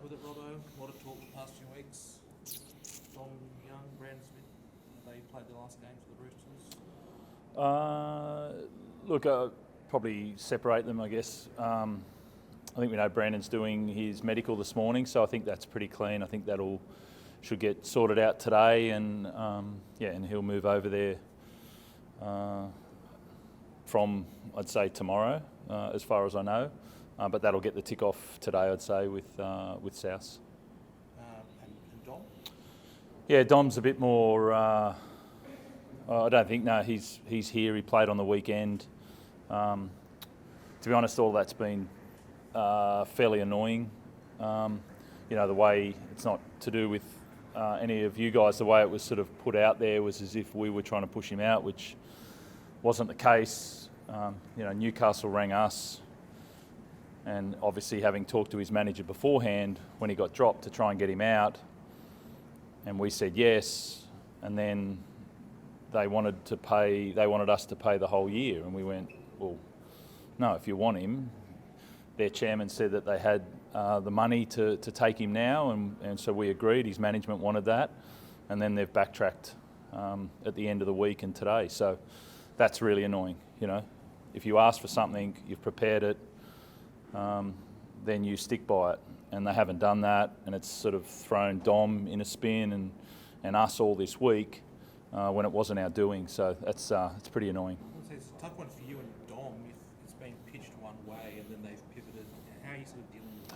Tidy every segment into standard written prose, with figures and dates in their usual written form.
with it, Robbo. A lot of talk the past few weeks. Dom Young, Brandon Smith, they played their last games for the Roosters. Look, probably separate them, I guess. I think we know Brandon's doing his medical this morning, so I think that's pretty clean. I think that'll should get sorted out today, and and he'll move over there from, I'd say, tomorrow, as far as I know. But that'll get the tick off today, I'd say, with South. And Dom? Yeah, Dom's a bit more. I don't think. No, he's here. He played on the weekend. To be honest, all that's been fairly annoying. The way it's not to do with any of you guys. The way it was sort of put out there was as if we were trying to push him out, which wasn't the case. Newcastle rang us. And obviously, having talked to his manager beforehand when he got dropped to try and get him out, and we said yes, and then they wanted us to pay the whole year, and we went, well, no. If you want him, their chairman said that they had the money to take him now, and so we agreed. His management wanted that, and then they've backtracked at the end of the week and today. So that's really annoying. If you ask for something, you've prepared it. Then you stick by it, and they haven't done that, and it's sort of thrown Dom in a spin and us all this week when it wasn't our doing. So it's pretty annoying. It's a tough one for you and Dom if it's been pitched one way and then they've pivoted. How are you sort of dealing with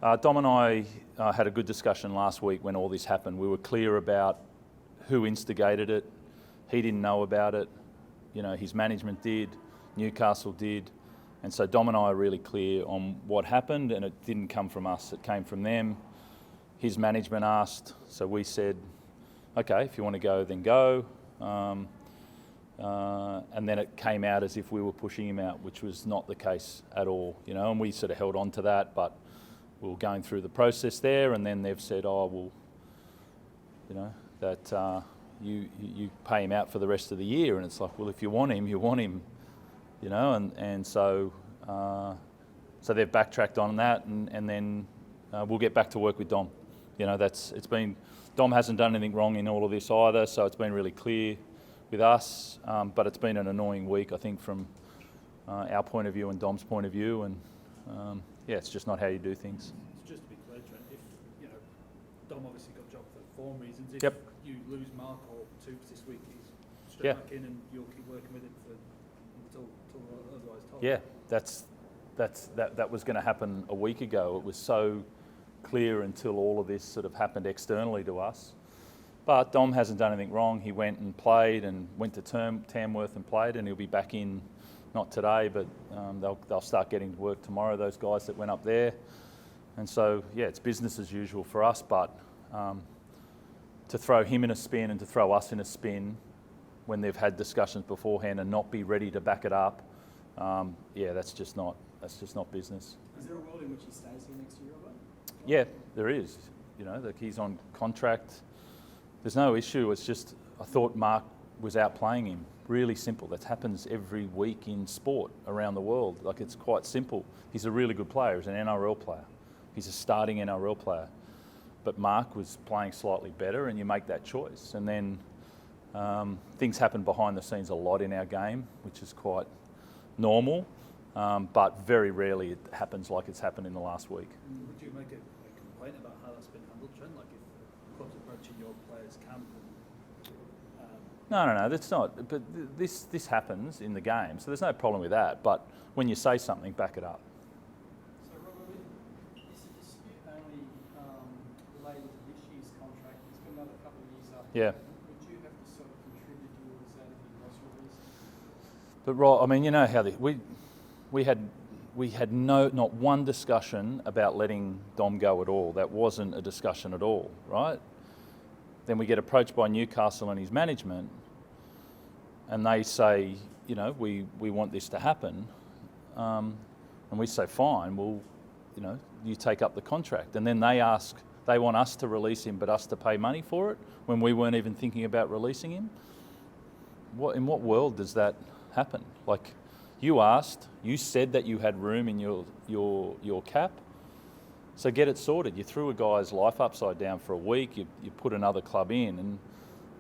that? Dom and I had a good discussion last week when all this happened. We were clear about who instigated it. He didn't know about it. His management did. Newcastle did. And so Dom and I are really clear on what happened, and it didn't come from us, it came from them. His management asked, so we said, okay, if you want to go, then go. And then it came out as if we were pushing him out, which was not the case at all, and we sort of held on to that, but we were going through the process there, and then they've said, that you pay him out for the rest of the year, and it's like, well, if you want him, you want him. So they've backtracked on that, and then we'll get back to work with Dom. Dom hasn't done anything wrong in all of this either, so it's been really clear with us. But it's been an annoying week, I think, from our point of view and Dom's point of view, and it's just not how you do things. Just to be clear, Trent, if Dom obviously got dropped for form reasons. If Yep. you lose Mark or Tubes this week, he's straight back in, and you'll keep working with him until otherwise told. Yeah, that was going to happen a week ago. It was so clear until all of this sort of happened externally to us. But Dom hasn't done anything wrong. He went and played and went to Tamworth and played, and he'll be back in, not today, but they'll start getting to work tomorrow, those guys that went up there. And so, it's business as usual for us, but to throw him in a spin and to throw us in a spin when they've had discussions beforehand and not be ready to back it up, that's just not business. Is there a world in which he stays here next year, Robert? Yeah, there is. He's on contract. There's no issue. It's just I thought Mark was outplaying him. Really simple. That happens every week in sport around the world. Like, it's quite simple. He's a really good player. He's an NRL player. He's a starting NRL player. But Mark was playing slightly better, and you make that choice. And then things happen behind the scenes a lot in our game, which is quite normal, but very rarely it happens like it's happened in the last week. Would you make a complaint about how that's been handled, Trent? Like, if the club's approaching your players' camp? No, that's not. But this happens in the game, so there's no problem with that. But when you say something, back it up. So, Robert, is the dispute only related to this year's contract? It's been another couple of years after. Yeah. Would you have to sort of contribute towards that if you lost your reason? But Rob, I mean, you know how we had not one discussion about letting Dom go at all. That wasn't a discussion at all, right? Then we get approached by Newcastle and his management, and they say, we want this to happen, and we say, fine, well, you take up the contract, and then they want us to release him, but us to pay money for it when we weren't even thinking about releasing him. In what world does that happen? Like, you said that you had room in your cap, So get it sorted. You threw a guy's life upside down for a week. You put another club in,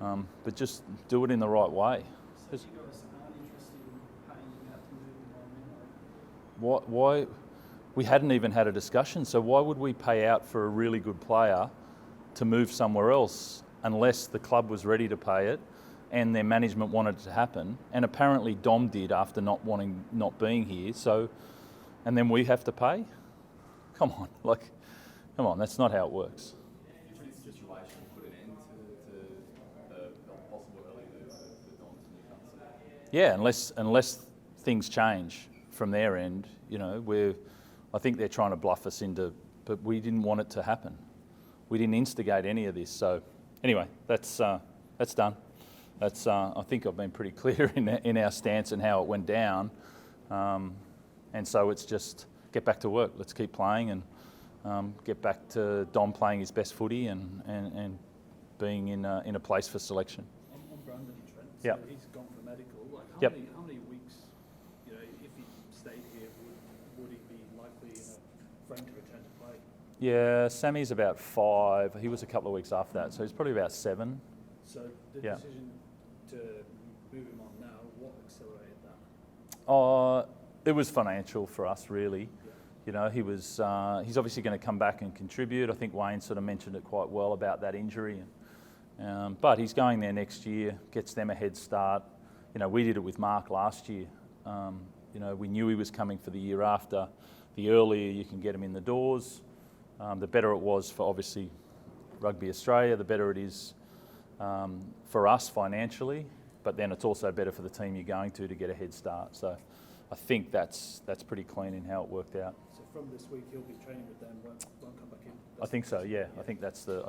and but just do it in the right way. So you guys aren't interested in paying him out to move him on then? Why? We hadn't even had a discussion. So why would we pay out for a really good player to move somewhere else unless the club was ready to pay it and their management wanted it to happen? And apparently Dom did after not being here. So, and then we have to pay? Come on, that's not how it works. Different situation put an end to the possible early move for Dom to Newcastle. Yeah, unless things change from their end, I think they're trying to bluff us into, but we didn't want it to happen. We didn't instigate any of this. So anyway, that's done. I think I've been pretty clear in our stance and how it went down. And so it's just get back to work. Let's keep playing and get back to Dom playing his best footy and being in a place for selection. On Brandon Trent, so Yep. he's gone for medical. Like Yep. How many weeks, if he stayed here, would he be likely in a frame to return to play? Yeah, Sammy's about 5. He was a couple of weeks after that, so he's probably about 7. So the Yeah. decision to move him on now, what accelerated that? It was financial for us, really. He's obviously going to come back and contribute. I think Wayne sort of mentioned it quite well about that injury. But he's going there next year, gets them a head start. We did it with Mark last year. We knew he was coming for the year after. The earlier you can get him in the doors, the better it was for obviously Rugby Australia, the better it is for us financially, but then it's also better for the team you're going to get a head start. So I think that's pretty clean in how it worked out. So from this week, he'll be training with them, won't come back in. I think so. Yeah, I think that's the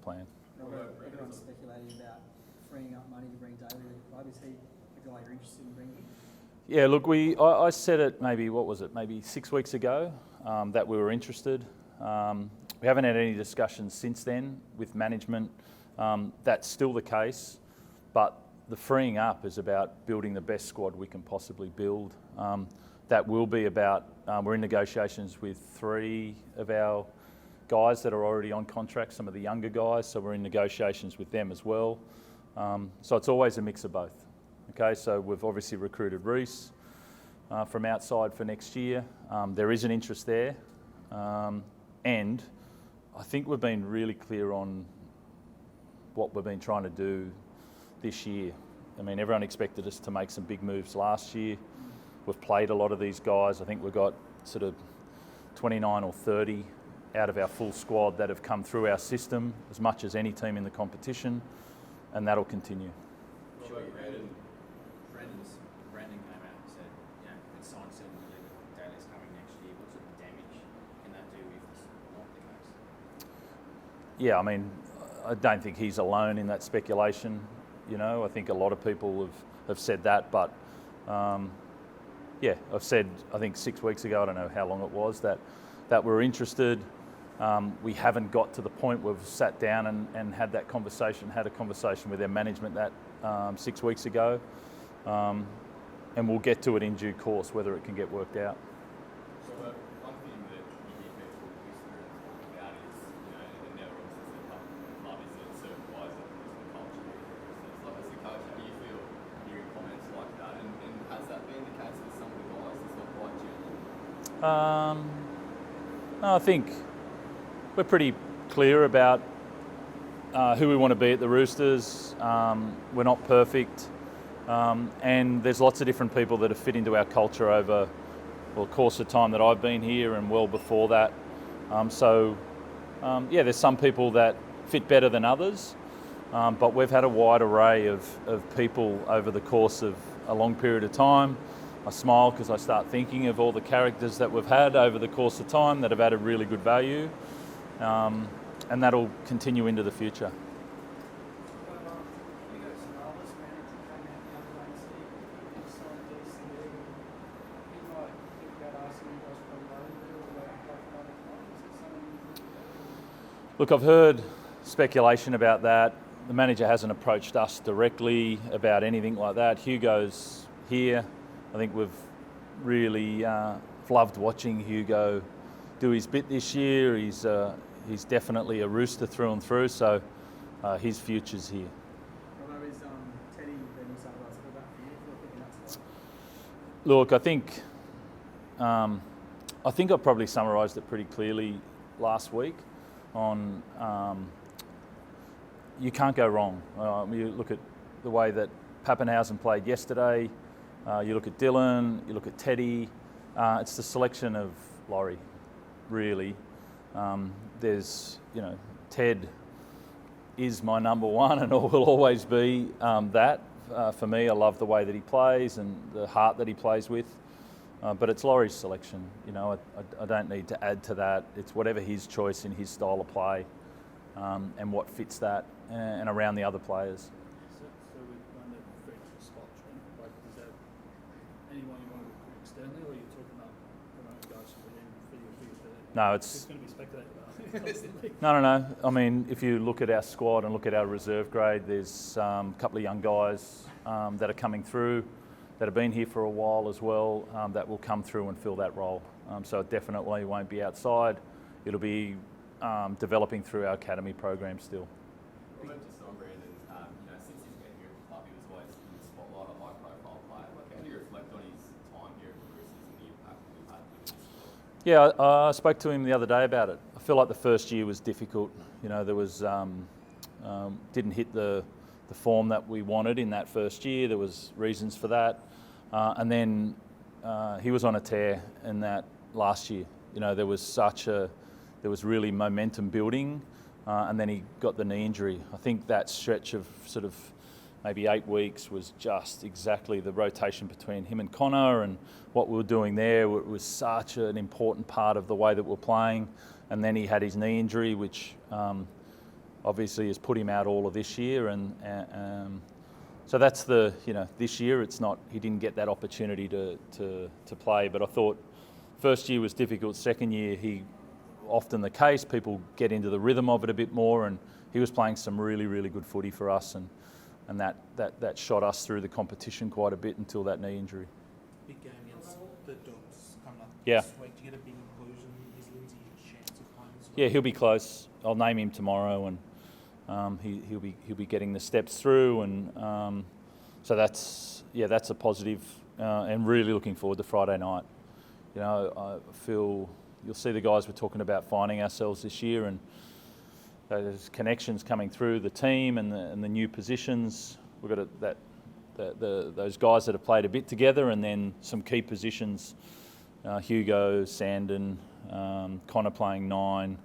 plan. Everyone's speculating about freeing up money to bring Daly to the club. Is he a guy you're interested in bringing? Yeah, look, I said it maybe 6 weeks ago that we were interested. We haven't had any discussions since then with management. That's still the case, but the freeing up is about building the best squad we can possibly build. That will be about, we're in negotiations with 3 of our guys that are already on contract, some of the younger guys, so we're in negotiations with them as well. So it's always a mix of both. Okay, so we've obviously recruited Reece from outside for next year. There is an interest there. And I think we've been really clear on what we've been trying to do this year. I mean, everyone expected us to make some big moves last year. We've played a lot of these guys. I think we've got sort of 29 or 30 out of our full squad that have come through our system as much as any team in the competition, and that'll continue. Sure, Brandon came out and said, it's signed 7 million, Daly's coming next year. What sort of damage can that do if it's not the case? Yeah, I mean, I don't think he's alone in that speculation. I think a lot of people have said that, but I've said, I think 6 weeks ago, I don't know how long it was, that we're interested. We haven't got to the point where we've sat down and had a conversation with their management that 6 weeks ago. And we'll get to it in due course, whether it can get worked out. So one thing that you hear people whisper about is, the NRL says that love is a certain wise that is the culture. So love is the culture. Do you feel hearing comments like that? And has that been the case with some of the guys? It's not quite genuine. No, I think we're pretty clear about who we want to be at the Roosters. We're not perfect. And there's lots of different people that have fit into our culture over the course of time that I've been here and well before that. There's some people that fit better than others, but we've had a wide array of people over the course of a long period of time. I smile because I start thinking of all the characters that we've had over the course of time that have added really good value, and that'll continue into the future. Look, I've heard speculation about that. The manager hasn't approached us directly about anything like that. Hugo's here. I think we've really loved watching Hugo do his bit this year. He's definitely a Rooster through and through, so his future's here. Although is Teddy the New South Wales fullback for you if you're picking that spot? Look, I think I probably summarised it pretty clearly last week on you can't go wrong. You look at the way that Pappenhausen played yesterday, you look at Dylan, you look at Teddy, it's the selection of Laurie, really. There's, Ted is my number one and will always be that. For me, I love the way that he plays and the heart that he plays with. But it's Laurie's selection. I don't need to add to that. It's whatever his choice in his style of play and what fits that and around the other players. So we're going to fix the spot, Trent. Like, is there anyone you want to recruit externally, or are you talking about promoting guys within for your No, It's going to be speculated about constantly. No. I mean, if you look at our squad and look at our reserve grade, there's a couple of young guys that are coming through that have been here for a while as well that will come through and fill that role. So it definitely won't be outside. It'll be developing through our academy program still. What about just on Brandon? Since he's been here at the club, he was always in the spotlight, a high-profile player. Like, how do you reflect on his time here at the Roosters and the impact that he's had with his squad? Yeah, I spoke to him the other day about it. I feel like the first year was difficult. There was didn't hit the form that we wanted in that first year. There was reasons for that, and then he was on a tear in that last year. There was really momentum building, and then he got the knee injury. I think that stretch of sort of maybe 8 weeks was just exactly the rotation between him and Connor and what we were doing there. It was such an important part of the way that we're playing. And then he had his knee injury, which obviously has put him out all of this year. And so that's this year it's not, he didn't get that opportunity to play. But I thought first year was difficult. Second year, often the case, people get into the rhythm of it a bit more, and he was playing some really, really good footy for us, and that shot us through the competition quite a bit until that knee injury. Big game against the Dogs coming up Yeah. this week. Do you get a big inclusion? Is Lindsay a chance of playing this week? Yeah, he'll be close. I'll name him tomorrow, and he'll be getting the steps through, and so that's a positive, and really looking forward to Friday night. I feel you'll see the guys we're talking about finding ourselves this year, and there's connections coming through the team and the new positions. We've got those guys that have played a bit together, and then some key positions. Hugo, Sandon, Connor playing 9.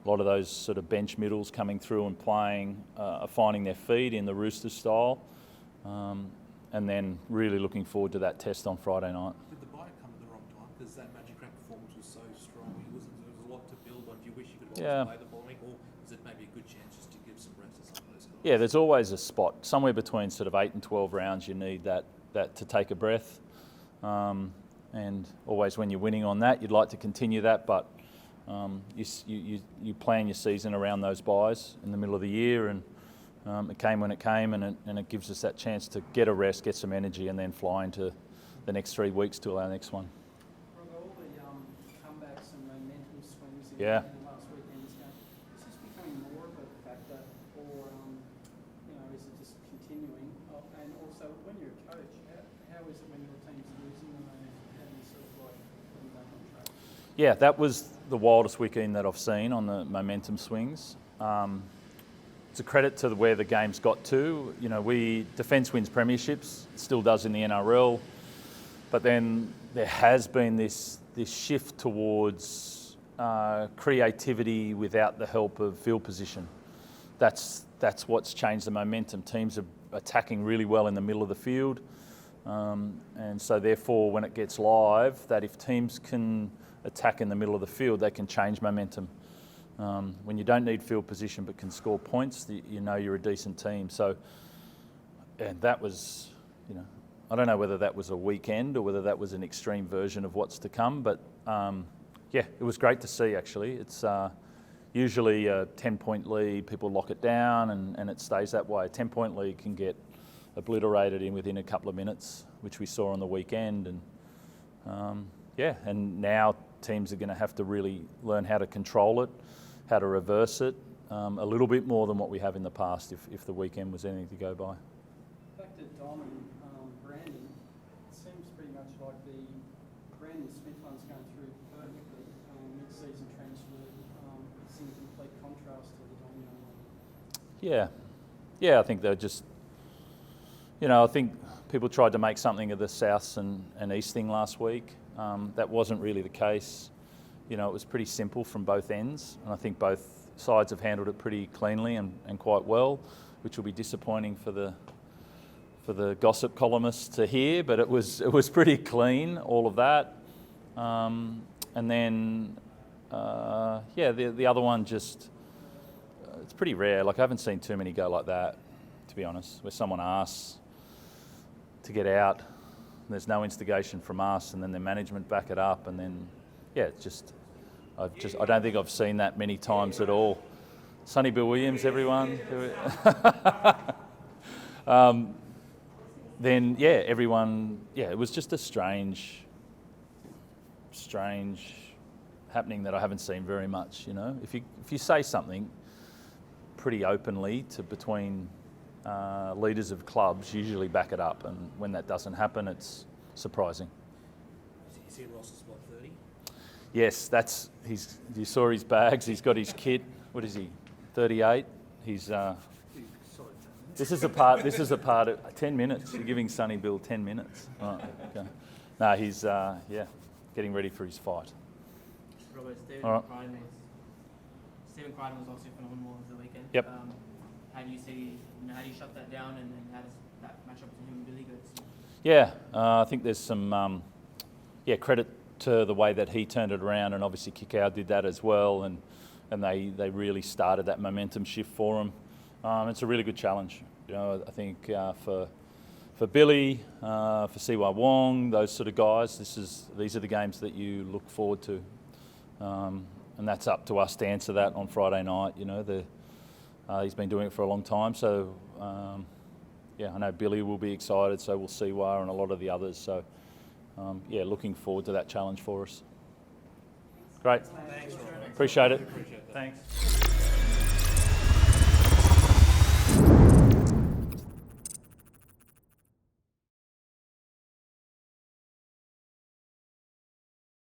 A lot of those sort of bench middles coming through and playing, are finding their feet in the Roosters style, and then really looking forward to that test on Friday night. Did the bye come at the wrong time? Because that Magic Round performance was so strong. There was a lot to build on. Do you wish you could always play the following, or is it maybe a good chance just to give some rest to some of those guys? Yeah, there's always a spot somewhere between sort of 8 and 12 rounds. You need that to take a breath, and always when you're winning on that, you'd like to continue that. But you plan your season around those buys in the middle of the year, and it came when it came, and it gives us that chance to get a rest, get some energy, and then fly into the next 3 weeks till our next one. Rob, all the comebacks and momentum swings in Yeah. the last weekend's game, is this becoming more of a factor, or is it just continuing? And also, when you're a coach, how is it when your team's losing momentum? How do you sort of like put them back on track? Yeah, that was the wildest weekend that I've seen on the momentum swings. It's a credit to where the game's got to. Defence wins premierships, it still does in the NRL, but then there has been this shift towards creativity without the help of field position. That's what's changed the momentum. Teams are attacking really well in the middle of the field, and so therefore when it gets live, that if teams can attack in the middle of the field, they can change momentum. When you don't need field position but can score points, you're a decent team. So, and that was, I don't know whether that was a weekend or whether that was an extreme version of what's to come, but it was great to see actually. It's usually a 10-point lead, people lock it down and it stays that way. A 10-point lead can get obliterated within a couple of minutes, which we saw on the weekend. And and now teams are going to have to really learn how to control it, how to reverse it, a little bit more than what we have in the past if the weekend was anything to go by. Back to Dom and Brandon, it seems pretty much like the Brandon Smith one's going through perfectly. Mid-season transfer, it's in complete contrast to the Domino one. Yeah, I think they're just, I think people tried to make something of the Souths and East thing last week. That wasn't really the case. It was pretty simple from both ends, and I think both sides have handled it pretty cleanly and quite well, which will be disappointing for the gossip columnists to hear, but it was pretty clean, all of that. And then, the other one just, it's pretty rare. Like, I haven't seen too many go like that, to be honest, where someone asks to get out, there's no instigation from us, and then the management back it up, and then, it's just, I don't think I've seen that many times at all. Sonny Bill Williams, everyone. Then, everyone, it was just a strange happening that I haven't seen very much, If you say something pretty openly between leaders of clubs, usually back it up, and when that doesn't happen, it's surprising. Is he Ross's, 30? Yes, you saw his bags, he's got his kit. What is he, 38? He's... This is a part of 10 minutes. You're giving Sonny Bill 10 minutes. Right, okay. No, he's, getting ready for his fight. Robert, All right. Stephen Crichton was obviously phenomenal over the weekend. Yep. How do you see, how do you shut that down, and how does that match up between him and Billy go? Yeah, I think there's some, credit to the way that he turned it around, and obviously Kikau did that as well, and they really started that momentum shift for him. It's a really good challenge, I think for Billy, for CY Wong, those sort of guys. These are the games that you look forward to, and that's up to us to answer that on Friday night. He's been doing it for a long time, so I know Billy will be excited, so will CY and a lot of the others. So looking forward to that challenge for us. Great, Thanks, Robert. appreciate it. Appreciate that. Thanks.